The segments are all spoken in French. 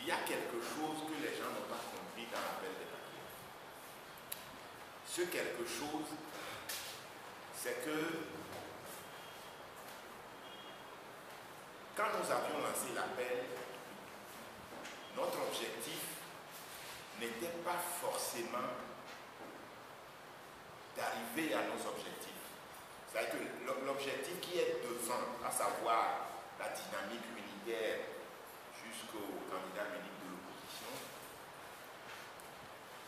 y a quelque chose que les gens n'ont pas compris dans l'appel des patriotes. Ce quelque chose, c'est que quand nous avions lancé l'appel, notre objectif n'était pas forcément d'arriver à nos objectifs. C'est-à-dire que l'objectif qui est devant, à savoir la dynamique unitaire jusqu'au candidat unique de l'opposition,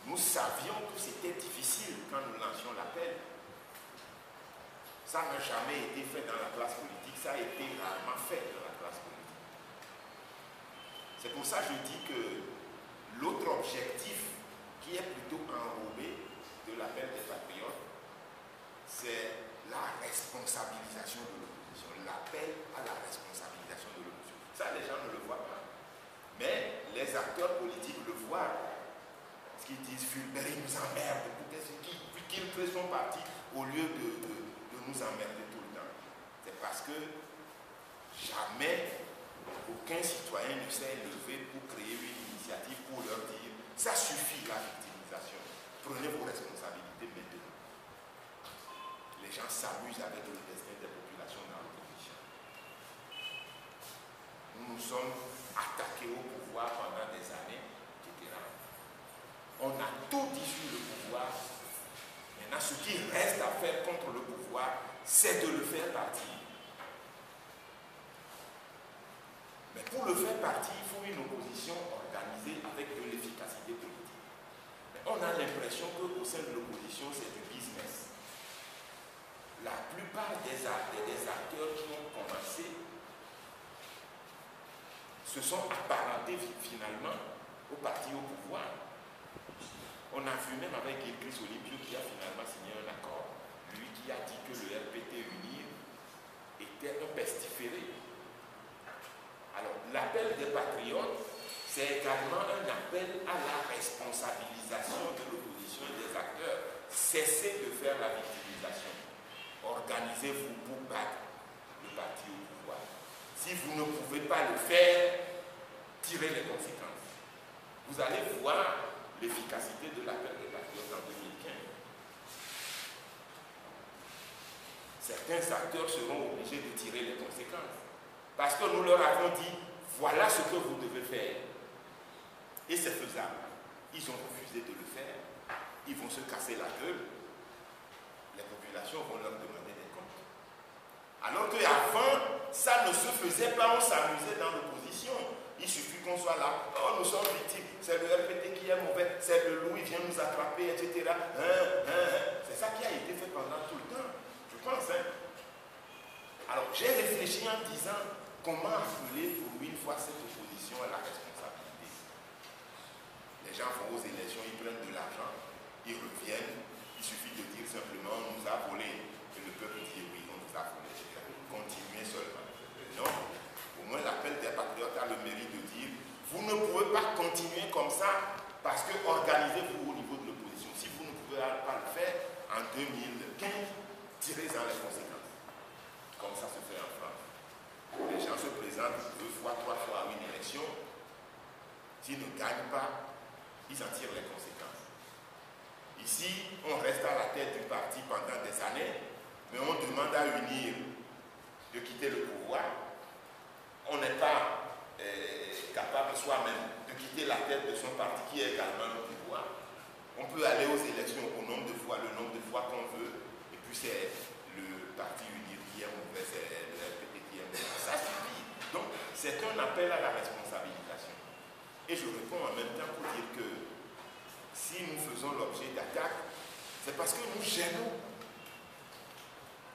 nous savions que c'était difficile quand nous lancions l'appel. Ça n'a jamais été fait dans la classe politique, ça a été rarement fait dans la classe politique. C'est pour ça que je dis que l'autre objectif qui est plutôt enrobé de l'appel des patriotes, c'est la responsabilisation de l'opposition, l'appel à la responsabilisation de l'opposition. Ça, les gens ne le voient pas. Mais les acteurs politiques le voient. Parce qu'ils disent, Fulbert, il nous emmerde, qu'il fait son parti au lieu de nous emmerder tout le temps. C'est parce que jamais aucun citoyen ne s'est élevé pour créer une initiative pour leur dire, ça suffit la victimisation, prenez vos responsabilités maintenant. Les gens s'amusent avec le destin des populations dans l'opposition. Nous nous sommes attaqués au pouvoir pendant des années, etc. On a tout dit sur le pouvoir. Maintenant, ce qui reste à faire contre le pouvoir, c'est de le faire partir. Mais pour le faire partir, il faut une opposition organisée avec de l'efficacité politique. Mais on a l'impression qu'au sein de l'opposition, c'est du business. La plupart des acteurs qui ont commencé se sont apparentés finalement au parti au pouvoir. On a vu même avec Chris Olympio qui a finalement signé un accord, lui qui a dit que le RPT Unir était un pestiféré. Alors, l'appel des patriotes, c'est également un appel à la responsabilisation de l'opposition et des acteurs. Cessez de faire la victimisation. Organisez-vous pour battre le parti au pouvoir. Si vous ne pouvez pas le faire, tirez les conséquences. Vous allez voir l'efficacité de l'appel des patriotes en 2015. Certains acteurs seront obligés de tirer les conséquences. Parce que nous leur avons dit, voilà ce que vous devez faire. Et c'est faisable. Ils ont refusé de le faire. Ils vont se casser la gueule. Les populations vont leur demander des comptes. Alors qu'avant, ça ne se faisait pas, on s'amusait dans l'opposition. Il suffit qu'on soit là. Oh, nous sommes victimes. C'est le RPT qui est mauvais. C'est le loup, il vient nous attraper, etc. C'est ça qui a été fait pendant tout le temps. Je pense, Alors, j'ai réfléchi en disant comment appeler pour une fois cette opposition à la responsabilité. Les gens vont aux élections, ils prennent de l'argent, ils reviennent. Il suffit de dire simplement on nous a volé. Et le peuple dit oui, on nous a volé. Continuez seulement. Non. Au moins, l'appel des patriotes a le mérite de dire vous ne pouvez pas continuer comme ça parce que organisez-vous au niveau de l'opposition. Si vous ne pouvez pas le faire en 2015, tirez-en les conséquences. Comme ça se fait en France. Les gens se présentent 2 fois, 3 fois à une élection. S'ils ne gagnent pas, ils en tirent les conséquences. Ici, on reste à la tête du parti pendant des années, mais on demande à Unir de quitter le pouvoir. On n'est pas capable soi-même de quitter la tête de son parti qui est également le pouvoir. On peut aller aux élections au nombre de fois, le nombre de fois qu'on veut, et puis c'est le parti Unir qui est mauvais, c'est le RPT qui est mauvais. Ça suffit. Donc, c'est un appel à la responsabilisation. Et je réponds en même temps pour dire que si nous faisons l'objet d'attaques, c'est parce que nous gênons.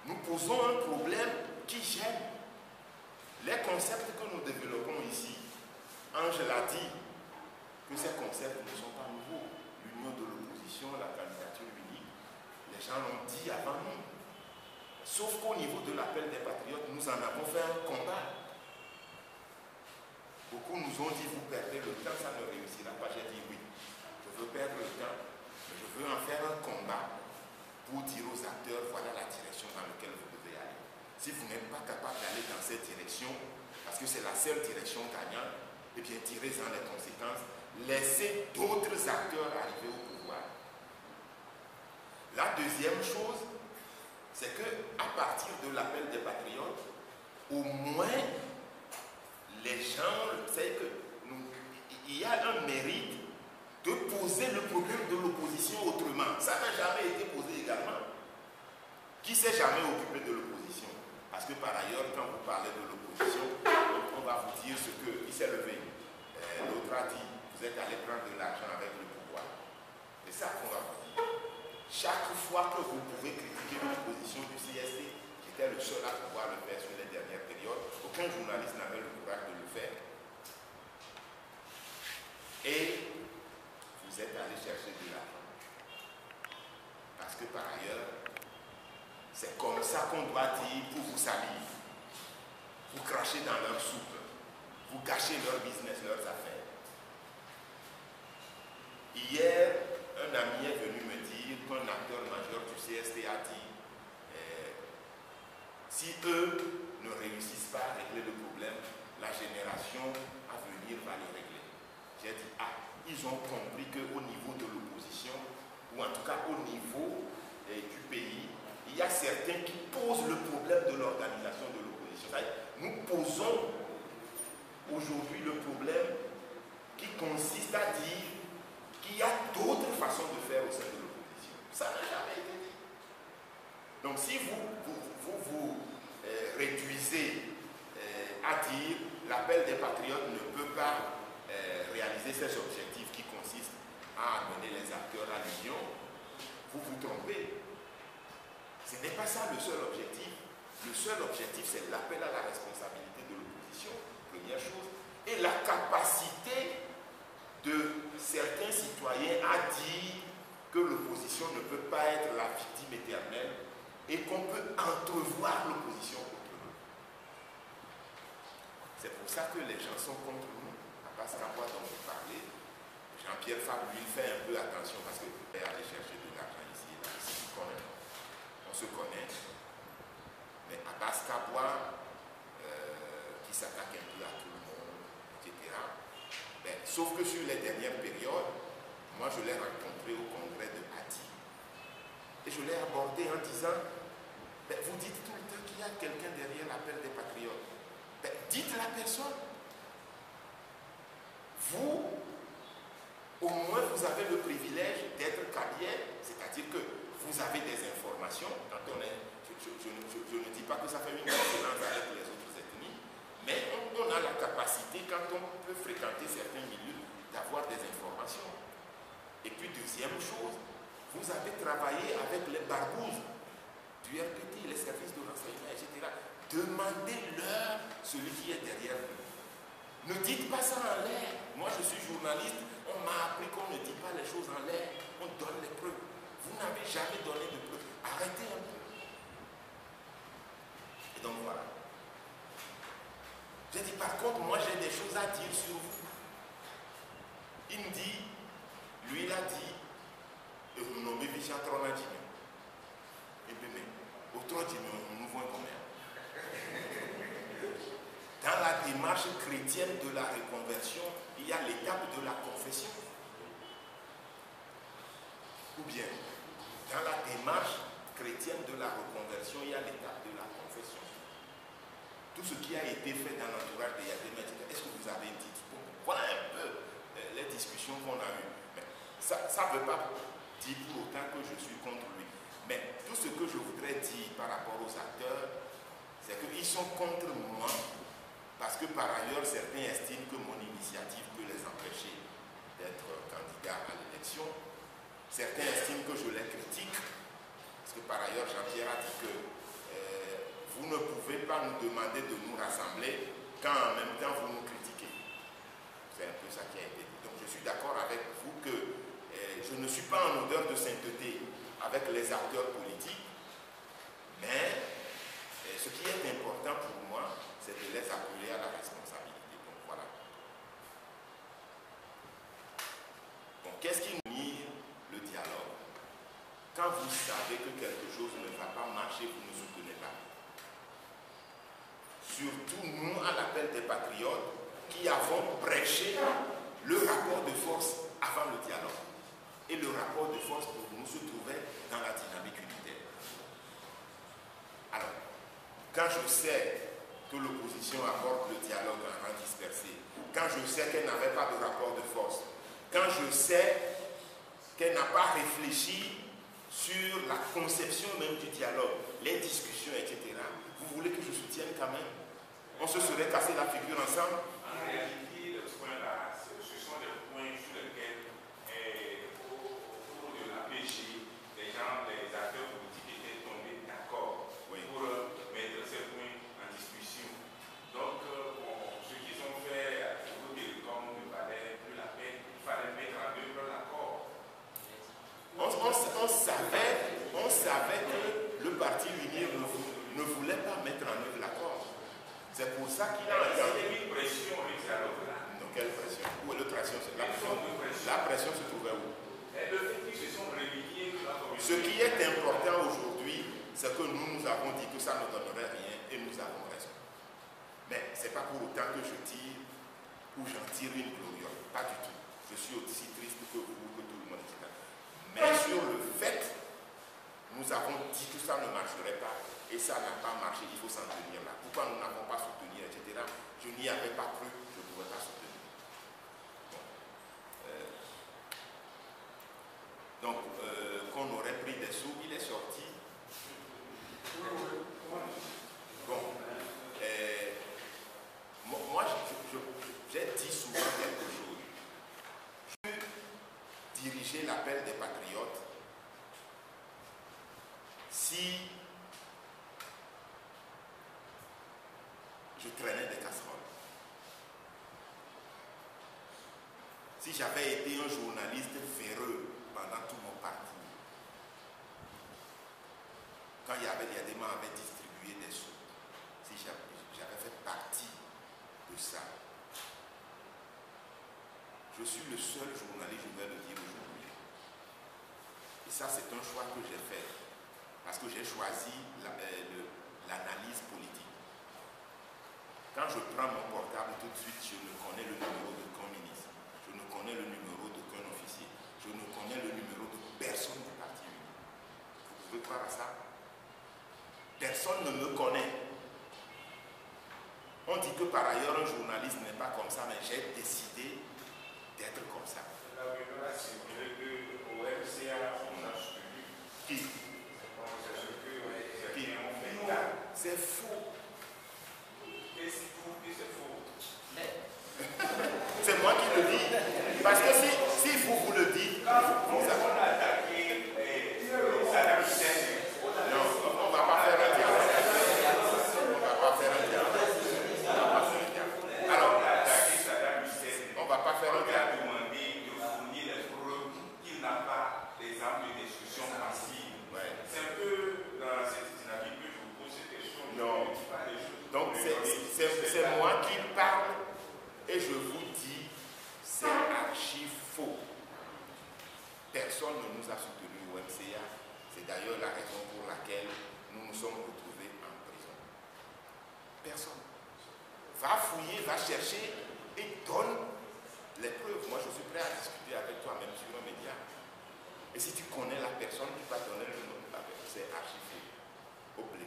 Nous posons un problème qui gêne. Les concepts que nous développons ici, Ange l'a dit, que ces concepts ne sont pas nouveaux. L'union de l'opposition, la candidature unique, les gens l'ont dit avant nous. Sauf qu'au niveau de l'appel des patriotes, nous en avons fait un combat. Beaucoup nous ont dit, vous perdez le temps, ça ne réussira pas. J'ai dit oui, je veux perdre le temps, mais je veux en faire un combat pour dire aux acteurs, voilà la direction dans laquelle vous devez aller. Si vous n'êtes pas capable d'aller dans cette direction, parce que c'est la seule direction gagnante, eh bien, tirez-en les conséquences. Laissez d'autres acteurs arriver au pouvoir. La deuxième chose, c'est qu'à partir de l'appel des patriotes, au moins, les gens, c'est que il y a un mérite de poser le problème de l'opposition autrement. Ça n'a jamais été posé également. Qui s'est jamais occupé de l'opposition? Parce que par ailleurs, quand vous parlez de l'opposition, on va vous dire ce qu'il s'est levé. L'autre a dit, vous êtes allé prendre de l'argent avec le pouvoir. C'est ça qu'on va vous dire. Chaque fois que vous pouvez critiquer l'opposition du CST, j'étais le seul à pouvoir le faire sur les dernières périodes, aucun journaliste n'avait le courage de le faire. Et vous êtes allé chercher de l'argent. Parce que par ailleurs, c'est comme ça qu'on doit dire pour vous salir. Vous crachez dans leur soupe. Vous gâchez leur business, leurs affaires. Hier, un ami est venu me dire qu'un acteur majeur du CST a dit si eux ne réussissent pas à régler le problème, la génération à venir va les régler. J'ai dit, ils ont compris qu'au niveau de l'opposition, ou en tout cas au niveau du pays, il y a certains qui posent le problème de l'organisation de l'opposition. Nous posons aujourd'hui le problème qui consiste à dire qu'il y a d'autres façons de faire au sein de l'opposition. Ça n'a jamais été dit. Donc si vous réduisez à dire l'appel des patriotes ne peut pas réaliser ses objectifs qui consistent à amener les acteurs à l'union, vous vous trompez. Ce n'est pas ça le seul objectif. Le seul objectif, c'est l'appel à la responsabilité de l'opposition, première chose, et la capacité de certains citoyens à dire que l'opposition ne peut pas être la victime éternelle et qu'on peut entrevoir l'opposition autrement. C'est pour ça que les gens sont contre nous. Parce qu'à quoi dont vous parlez, Jean-Pierre Fabre, lui, fait un peu attention parce qu'il est allé chercher de l'argent ici et là. On se connaît. Mais Abbas Kabwa, qui s'attaque un peu à tout le monde, etc. Ben, sauf que sur les dernières périodes, moi je l'ai rencontré au congrès de Hati. Et je l'ai abordé en disant, ben, vous dites tout le temps qu'il y a quelqu'un derrière l'appel des patriotes. Ben, dites la personne. Vous, au moins, vous avez le privilège d'être carrière, c'est-à-dire que vous avez des informations. Quand on est, je ne dis pas que ça fait une différence avec les autres ethnies, mais on a la capacité, quand on peut fréquenter certains milieux, d'avoir des informations. Et puis, deuxième chose, vous avez travaillé avec les barbouzes du RPT, les services de renseignement, etc. Demandez-leur celui qui est derrière vous. Ne dites pas ça en l'air. Moi, je suis journaliste. On m'a appris qu'on ne dit pas les choses en l'air. On donne les preuves. Vous n'avez jamais donné de preuves. Arrêtez un peu. Et donc, voilà. J'ai dit, par contre, moi, j'ai des choses à dire sur vous. Il me dit, lui, il a dit, vous nommez Vichat Tronadjime. Et bien, mais, au Tronadjime, nous voyons combien? Dans la démarche chrétienne de la reconversion, il y a l'étape de la confession. Ou bien, dans la démarche chrétienne de la reconversion, il y a l'étape de la confession. Tout ce qui a été fait dans l'entourage de Yadema, est-ce que vous avez dit? Bon, voilà un peu les discussions qu'on a eues. Mais ça ne veut pas dire pour autant que je suis contre lui. Mais tout ce que je voudrais dire par rapport aux acteurs, c'est qu'ils sont contre moi. Parce que par ailleurs, certains estiment que mon initiative peut les empêcher d'être candidats à l'élection. Certains estiment que je les critique. Parce que par ailleurs, Jean-Pierre a dit que vous ne pouvez pas nous demander de nous rassembler quand en même temps vous nous critiquez. C'est un peu ça qui a été dit. Donc je suis d'accord avec vous que je ne suis pas en odeur de sainteté avec les acteurs politiques. Mais ce qui est important pour moi, c'est de les appeler à la responsabilité. Donc voilà. Donc qu'est-ce qui nous nie le dialogue? Quand vous savez que quelque chose ne va pas marcher, vous ne soutenez pas. Surtout nous, à l'appel des patriotes, qui avons prêché le rapport de force avant le dialogue. Et le rapport de force pour nous se trouvait dans la dynamique unitaire. Alors, quand je sais que l'opposition apporte le dialogue en rang dispersé, quand je sais qu'elle n'avait pas de rapport de force, quand je sais qu'elle n'a pas réfléchi sur la conception même du dialogue, les discussions, etc., vous voulez que je soutienne quand même? On se serait cassé la figure ensemble? En réalité, ce point-là, ce sont des points sur lesquels, au cours de la PJ, les acteurs politiques étaient tombés d'accord pour mettre ces points en discussion. Donc, ce qu'ils ont fait au Télécom ne valait plus la peine. Il fallait mettre en œuvre l'accord. On savait que le parti uni ne voulait pas mettre en œuvre l'accord. C'est pour ça qu'il a une pression, le dialogue là. Donc, quelle pression? Où est la pression? La pression se trouvait où? Le fait qu'ils se sont reliés de la communauté. Ce qui est important aujourd'hui, c'est que nous avons dit que ça ne donnerait rien et nous avons raison. Mais ce n'est pas pour autant que je tire ou j'en tire une gloriole. Pas du tout. Je suis aussi triste que vous, que tout le monde, etc. Mais sur le fait, nous avons dit que ça ne marcherait pas et ça n'a pas marché, il faut s'en tenir là. Pourquoi nous n'avons pas soutenu, etc. Je n'y avais pas cru, je ne pouvais pas soutenir. Bon. Donc, qu'on aurait pris des sous, il est sorti. Bon. Moi, j'ai dit souvent quelque chose. Je dirigeais l'appel des patriotes si je traînais des casseroles. Si j'avais été un journaliste véreux pendant tout mon parcours, quand Yadema avait distribué des sous, si j'avais fait partie de ça, je suis le seul journaliste, je vais le dire aujourd'hui. Et ça, c'est un choix que j'ai fait. Parce que j'ai choisi l'analyse politique. Quand je prends mon portable, tout de suite, je ne connais le numéro d'aucun ministre. Je ne connais le numéro d'aucun officier. Je ne connais le numéro de personne du parti uni. Vous pouvez croire à ça? Personne ne me connaît. On dit que par ailleurs, un journaliste n'est pas comme ça, mais j'ai décidé d'être comme ça. La rumeur a circulé qu'au MCA, on a soutenu. Qui? C'est faux. Et si vous dites c'est faux? C'est moi qui le dis. Parce que si vous le dites, vous avez... Non, on ne va pas faire un dialogue. On ne va pas faire un dialogue. Alors, on ne va pas faire un dialogue. Demander de fournir les preuves qu'il n'a pas les armes de destruction massive. C'est un peu dans cette dynamique que je vous pose cette question. Non. Donc c'est moi qui parle et je vous dis, c'est archi faux. Personne ne nous a soutenus au MCA. C'est d'ailleurs la raison pour laquelle nous nous sommes retrouvés en prison. Personne. Va fouiller, va chercher et donne les preuves. Moi, je suis prêt à discuter avec toi, même sur un média. Et si tu connais la personne, tu vas donner le nom de la personne. C'est archi faux. Au blé.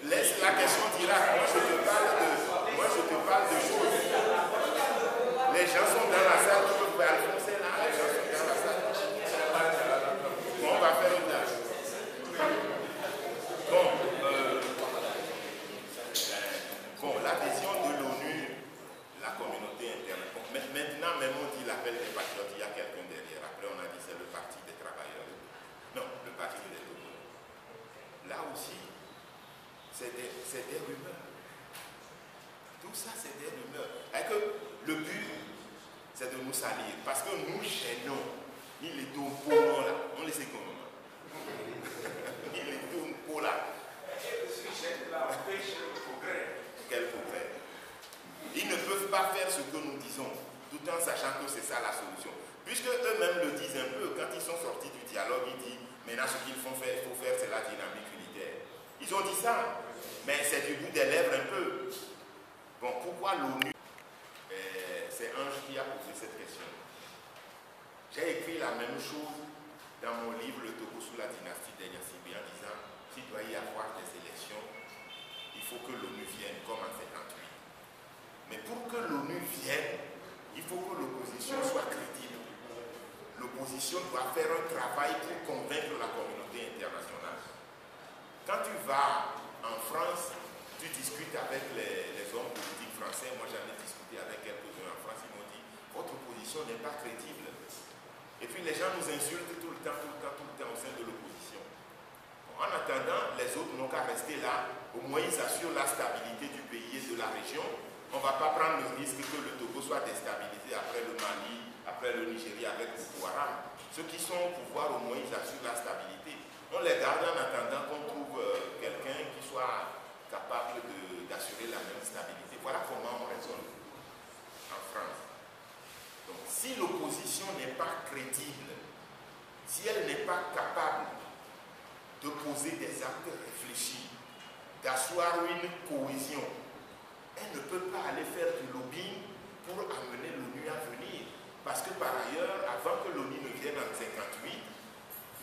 Laisse la question d'Irak. Moi, je te parle de choses. Les gens sont dans la salle. Tu peux Alphonse là. Les gens sont dans la salle. Bon, on va faire une tâche. Bon, l'adhésion de l'ONU, la communauté interne. Bon, maintenant, même on dit l'appel des patriotes, il y a quelqu'un derrière. Après, on a dit c'est le parti des travailleurs. Non, le parti des autonomes. Là aussi, c'est des rumeurs. Tout ça, c'est des rumeurs. Et que le but, c'est de nous salir. Parce que nous gênons. Ni les dompos là. On les sait comment. Ni les dompos là. Ce gêne-là empêche le progrès. Quel progrès? Ils ne peuvent pas faire ce que nous disons, tout en sachant que c'est ça la solution. Puisque eux-mêmes le disent un peu, quand ils sont sortis du dialogue, ils disent, maintenant ce qu'il faut faire, c'est la dynamique unitaire. Ils ont dit ça, mais c'est du bout des lèvres un peu. écrit la même chose dans mon livre Le Togo sous la dynastie d'Enyasibi en disant s'il doit y avoir des élections, il faut que l'ONU vienne comme en 58. Mais pour que l'ONU vienne, il faut que l'opposition soit crédible. L'opposition doit faire un travail pour convaincre la communauté internationale. Quand tu vas en France, tu discutes avec les hommes politiques français. Moi, j'en ai discuté avec quelques-uns en France. Ils m'ont dit, votre opposition n'est pas crédible. Et puis, les gens nous insultent tout le temps au sein de l'opposition. Bon, en attendant, les autres n'ont qu'à rester là. Au moins, ils assurent la stabilité du pays et de la région. On ne va pas prendre le risque que le Togo soit déstabilisé après le Mali, après le Nigeria avec Boko Haram. Ceux qui sont au pouvoir, au moins, ils assurent la stabilité. On les garde en attendant qu'on trouve quelqu'un qui soit capable d'assurer la même stabilité. Voilà comment on raisonne en France. Donc, si l'opposition n'est pas crédible, si elle n'est pas capable de poser des actes réfléchis, d'asseoir une cohésion, elle ne peut pas aller faire du lobbying pour amener l'ONU à venir. Parce que par ailleurs, avant que l'ONU ne vienne en 58,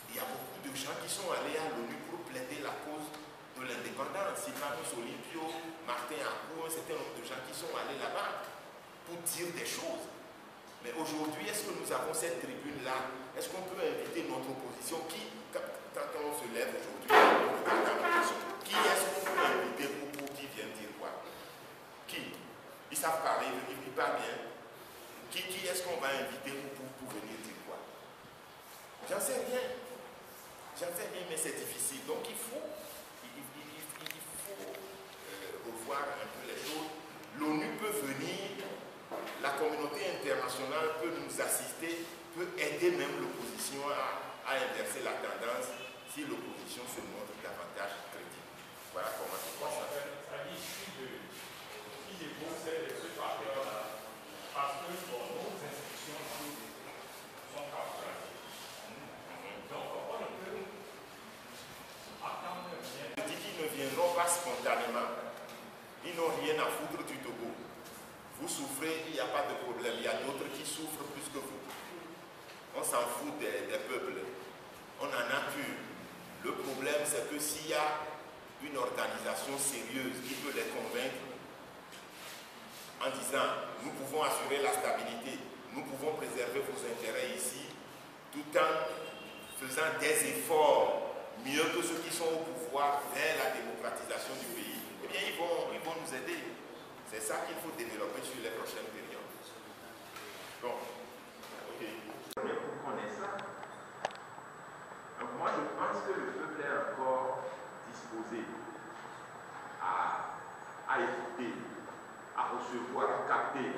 il y a beaucoup de gens qui sont allés à l'ONU pour plaider la cause de l'indépendance. Sylvanus Olympio, Martin Akou, un certain nombre de gens qui sont allés là-bas pour dire des choses. Mais aujourd'hui, est-ce que nous avons cette tribune-là? Est-ce qu'on peut inviter notre opposition? Quand on se lève aujourd'hui, qui est-ce qu'on peut inviter pour qu'ils viennent dire quoi? Qui? Ils savent parler, ils parlent bien. Qui est-ce qu'on va inviter pour venir dire quoi? J'en sais rien. J'en sais rien, mais c'est difficile. Donc il faut revoir un peu les choses. L'ONU peut venir, la communauté internationale peut nous assister, peut aider même l'opposition à inverser la tendance si l'opposition se montre davantage crédible. Voilà comment je pense ça. Ça dit ici qui déposait ce facteur-là, parce que nos institutions sont capturées. Donc, on ne peut attendre rien. Je dis qu'ils ne viendront pas spontanément. Ils n'ont rien à foutre du Togo. Vous souffrez, il n'y a pas de problème. Il y a d'autres qui souffrent plus que vous. On s'en fout des peuples. On en a plus. Le problème, c'est que s'il y a une organisation sérieuse qui peut les convaincre en disant nous pouvons assurer la stabilité, nous pouvons préserver vos intérêts ici, tout en faisant des efforts mieux que ceux qui sont au pouvoir vers la démocratisation du pays, eh bien ils vont nous aider. C'est ça qu'il faut développer sur les prochaines périodes. Bon, ok. Pour connaître ça. Donc moi je pense que le peuple est encore disposé à écouter, à recevoir, à capter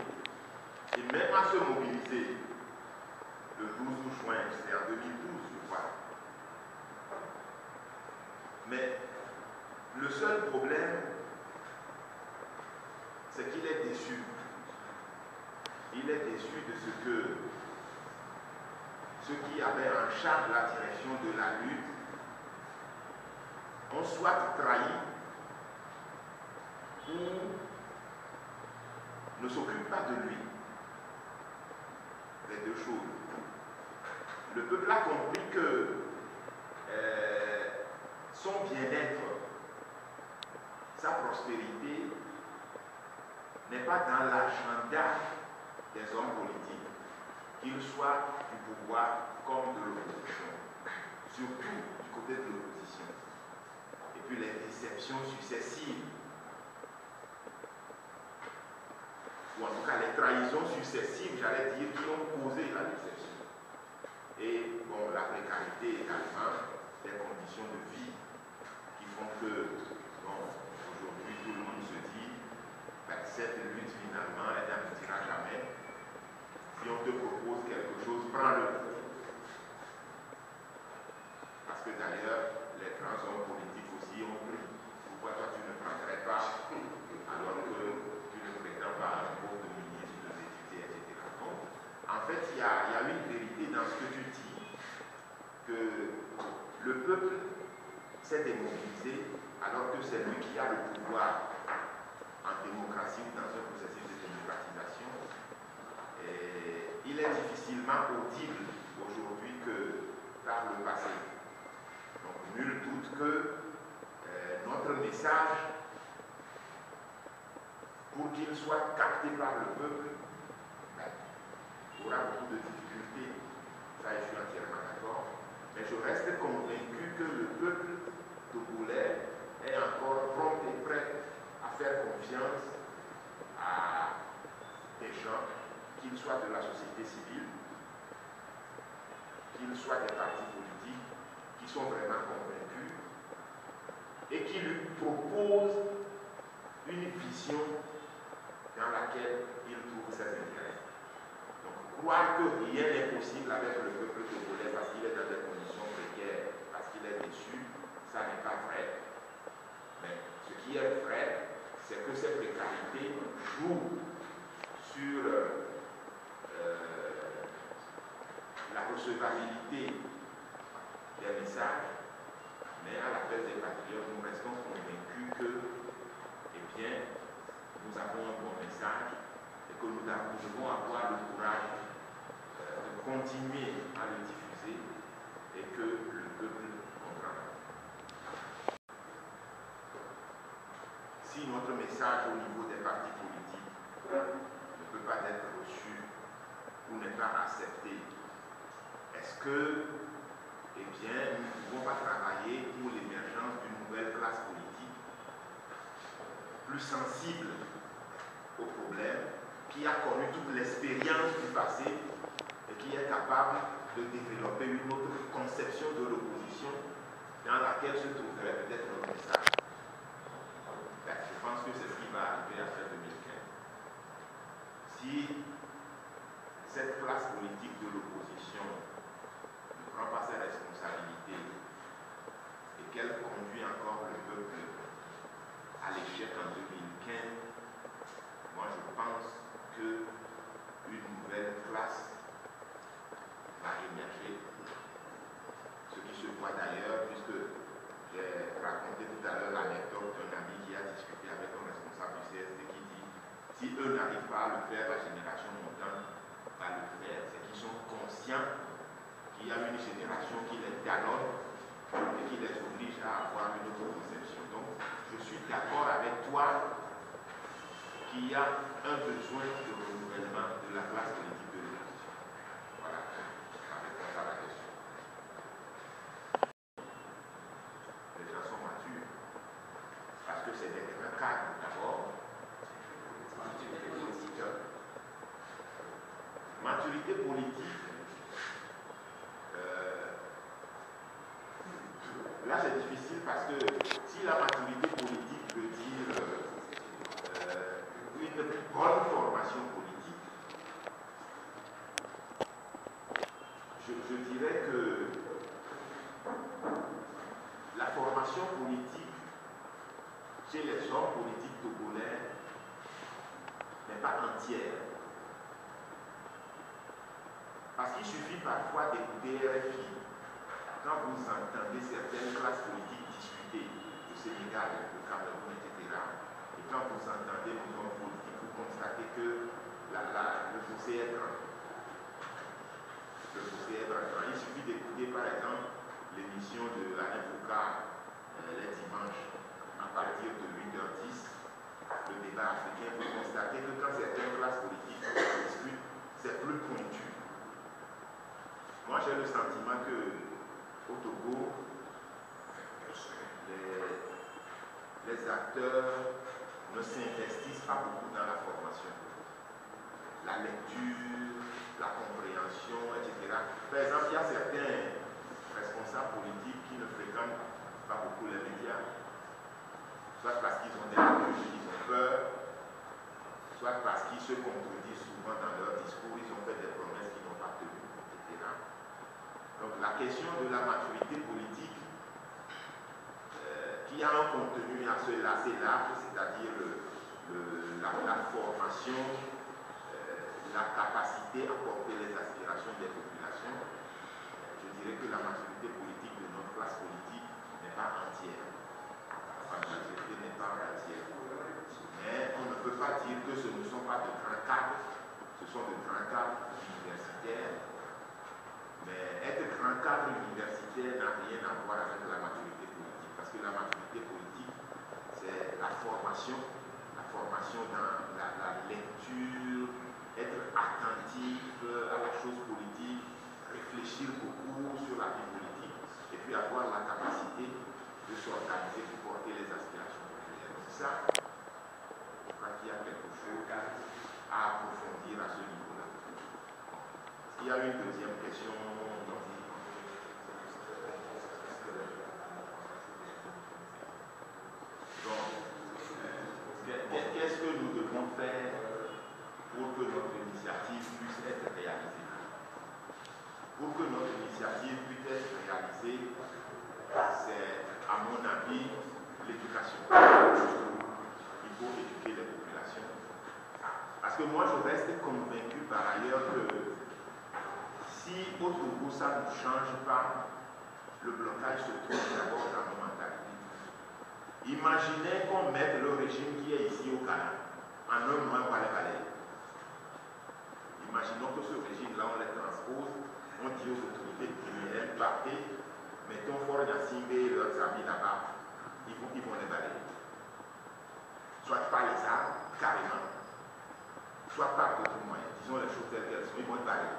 et même à se mobiliser. Le 12 juin, c'est en 2012, je crois. Mais le seul problème, c'est qu'il est déçu. Il est déçu de ce que ceux qui avaient en charge la direction de la lutte ont soit trahi ou ne s'occupent pas de lui. Les deux choses. Le peuple a compris que son bien-être, sa prospérité n'est pas dans l'agenda des hommes politiques, qu'ils soient du pouvoir comme de l'opposition, surtout du côté de l'opposition. Et puis les déceptions successives, ou en tout cas les trahisons successives, j'allais dire, qui ont causé la déception. Et bon, la précarité également, les conditions de vie qui font que, bon, aujourd'hui tout le monde se dit, ben, cette lutte finalement, elle n'aboutira jamais. Si on te propose quelque chose, prends-le. Parce que d'ailleurs, les grands hommes politiques aussi ont pris. Pourquoi toi tu ne prendrais pas alors que tu ne prétends pas à un poste de ministre, de député, etc. Donc, en fait, il y a une vérité dans ce que tu dis, que le peuple s'est démobilisé alors que c'est lui qui a le pouvoir en démocratie ou dans un processus de démocratisation. Et il est difficilement audible aujourd'hui pour qu'il soit capté par le peuple, il y aura beaucoup de difficultés. Ça, je suis entièrement d'accord. Mais je reste convaincu que le peuple togolais est encore prompt et prêt à faire confiance à des gens, qu'ils soient de la société civile, qu'ils soient des partis politiques, qui sont vraiment convaincus et qui lui proposent une vision dans laquelle il trouve ses intérêts. Donc, croire que rien n'est possible avec le peuple togolais parce qu'il est dans des conditions précaires, parce qu'il est déçu, ça n'est pas vrai. Mais ce qui est vrai, c'est que ces précarités jouent sur la recevabilité des messages, mais à l'appel des patriotes, nous restons convaincus que, eh bien, nous avons un bon message et que nous devons avoir le courage de continuer à le diffuser et que le peuple comprendra. Si notre message au niveau des partis politiques ne peut pas être reçu ou n'est pas accepté, est-ce que, eh bien, nous ne pouvons pas travailler pour l'émergence d'une nouvelle classe politique plus sensible aux problèmes, qui a connu toute l'expérience du passé et qui est capable de développer une autre conception de l'opposition dans laquelle se trouverait peut-être notre message. Je pense que c'est ce qui va arriver après 2015. Si cette classe politique de l'opposition ne prend pas ses responsabilités et qu'elle conduit encore le peuple à l'échec en 2015, moi je pense qu'une nouvelle classe va émerger. Ce qui se voit d'ailleurs, puisque j'ai raconté tout à l'heure l'anecdote d'un ami qui a discuté avec un responsable du CSD qui dit si eux n'arrivent pas à le faire, la génération montante va le faire. C'est qu'ils sont conscients qu'il y a une génération qui les talonne et qui les oblige à avoir une autre conception. Donc, je suis d'accord avec toi qu'il y a un besoin de renouvellement de la classe politique de l'opposition. Voilà, la réponse à la question. Les gens sont matures parce que c'est des grands cadres d'abord. Maturité politique, là c'est difficile parce que si la maturité politique veut dire une bonne formation politique, je dirais que la formation politique chez les hommes politiques togolais n'est pas entière. Parce qu'il suffit parfois d'écouter RFI quand vous entendez certaines classes politiques discuter, le Sénégal, le Cameroun, etc. Et quand vous entendez nos hommes politiques, vous constatez que le fossé est grand. Le fossé est grand. Il suffit d'écouter par exemple l'émission de Alain Foucault les dimanches à partir de 8h10, le débat africain, vous constatez que quand certaines classes politiques discutent, c'est plus pointu. Moi, j'ai le sentiment qu'au Togo, les acteurs ne s'investissent pas beaucoup dans la formation. La lecture, la compréhension, etc. Par exemple, il y a certains responsables politiques qui ne fréquentent pas beaucoup les médias, soit parce qu'ils ont des lacunes, ils ont peur, soit parce qu'ils se contredisent souvent dans leur discours, ils ont fait des promesses qu'ils n'ont pas tenues, etc. Donc la question de la maturité politique, qui a un contenu assez large, c'est-à-dire la formation, la capacité à porter les aspirations des populations, je dirais que la maturité politique de notre classe politique n'est pas entière. La maturité n'est pas entière. Mais on ne peut pas dire que ce ne sont pas de grands cadres, ce sont de grands cadres universitaires. Mais être grand cadre universitaire n'a rien à voir avec la maturité politique, parce que la maturité politique, c'est la formation formation dans la lecture, être attentif à la chose politique, réfléchir beaucoup sur la vie politique, et puis avoir la capacité de s'organiser pour porter les aspirations populaires. Donc ça, je crois qu'il y a quelque chose à approfondir à ce niveau-là. Il y a une deuxième question. Qu'est-ce que nous devons faire pour que notre initiative puisse être réalisée? Pour que notre initiative puisse être réalisée, c'est, à mon avis, l'éducation. Il faut éduquer les populations. Parce que moi, je reste convaincu par ailleurs que si au Togo, ça ne change pas, le blocage se trouve d'abord dans nos mentalités. Imaginez qu'on mette le régime qui est ici au Ghana en un mois par les balayer. Imaginons que ce régime-là, on les transpose, on dit aux autorités criminelles, partez, mettons Fort Gnassingbé et leurs amis là-bas, ils vont les balayer. Soit par les armes, carrément, soit par d'autres moyens. Disons les choses telles qu'elles sont, ils vont les balayer.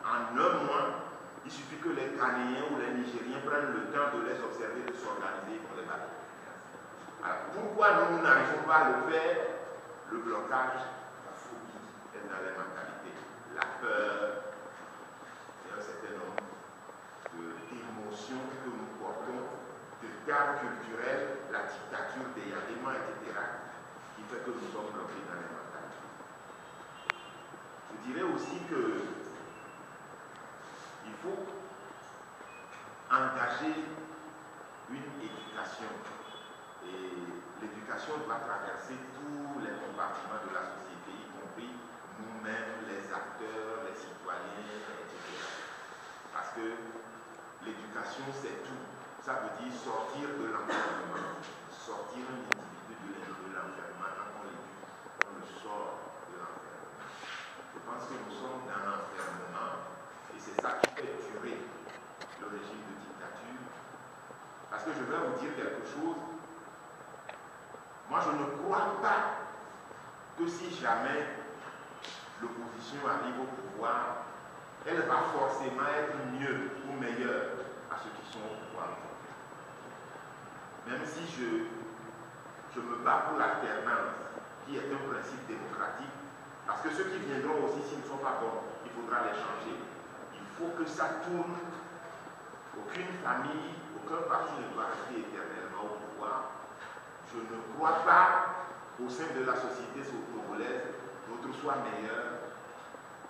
En un mois, il suffit que les Ghanéens ou les Nigériens prennent le temps de les observer, de s'organiser, ils vont les balayer. Alors, pourquoi nous n'arrivons pas à le faire? Le blocage, la phobie est dans les mentalités, la peur, et un certain nombre d'émotions que nous portons, de garde culturelle, la dictature des Yadéma, etc., qui fait que nous sommes bloqués dans les mentalités. Je dirais aussi que il faut engager une éducation. Et l'éducation doit traverser tous les compartiments de la société, y compris nous-mêmes, les acteurs, les citoyens, etc. Parce que l'éducation, c'est tout. Ça veut dire sortir de l'enfermement, sortir un individu de l'enfermement. Quand on l'éduque, on le sort de l'enfermement. Je pense que nous sommes dans l'enfermement et c'est ça qui fait durer le régime de dictature. Parce que je vais vous dire quelque chose. Moi, je ne crois pas que si jamais l'opposition arrive au pouvoir, elle va forcément être mieux ou meilleure à ceux qui sont au pouvoir. Même si je me bats pour l'alternance, qui est un principe démocratique, parce que ceux qui viendront aussi, s'ils ne sont pas bons, il faudra les changer. Il faut que ça tourne. Aucune famille, aucun parti ne doit rester éternellement au pouvoir. Je ne crois pas qu'au sein de la société togolaise, d'autres soient meilleurs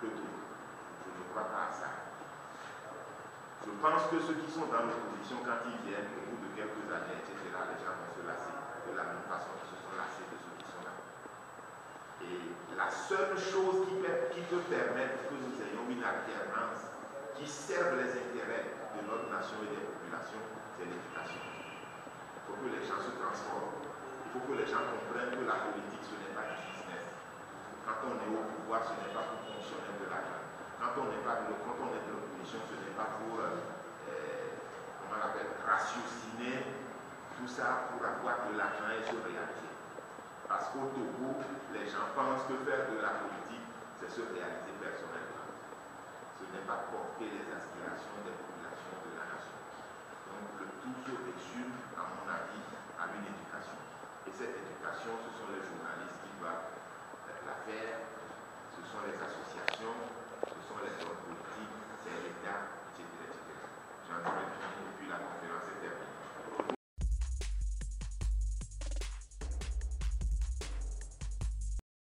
que d'autres. Je ne crois pas à ça. Je pense que ceux qui sont dans l'opposition, quand ils viennent, au bout de quelques années, etc., les gens vont se lasser de la même façon qu'ils se sont lassés de ceux qui sont là. Et la seule chose qui peut permettre que nous ayons une alternance qui serve les intérêts de notre nation et des populations, c'est l'éducation. Il faut que les gens se transforment. Il faut que les gens comprennent que la politique, ce n'est pas du business. Quand on est au pouvoir, ce n'est pas pour fonctionner de l'argent. Quand on est de l'opposition, ce n'est pas pour, comment on l'appelle, ratiociner tout ça pour avoir de l'argent et se réaliser. Parce qu'au Togo, les gens pensent que faire de la politique, c'est se réaliser personnellement. Ce n'est pas porter les aspirations des populations de la nation. Donc le tout se résume, à mon avis, à une éducation. Et cette éducation, ce sont les journalistes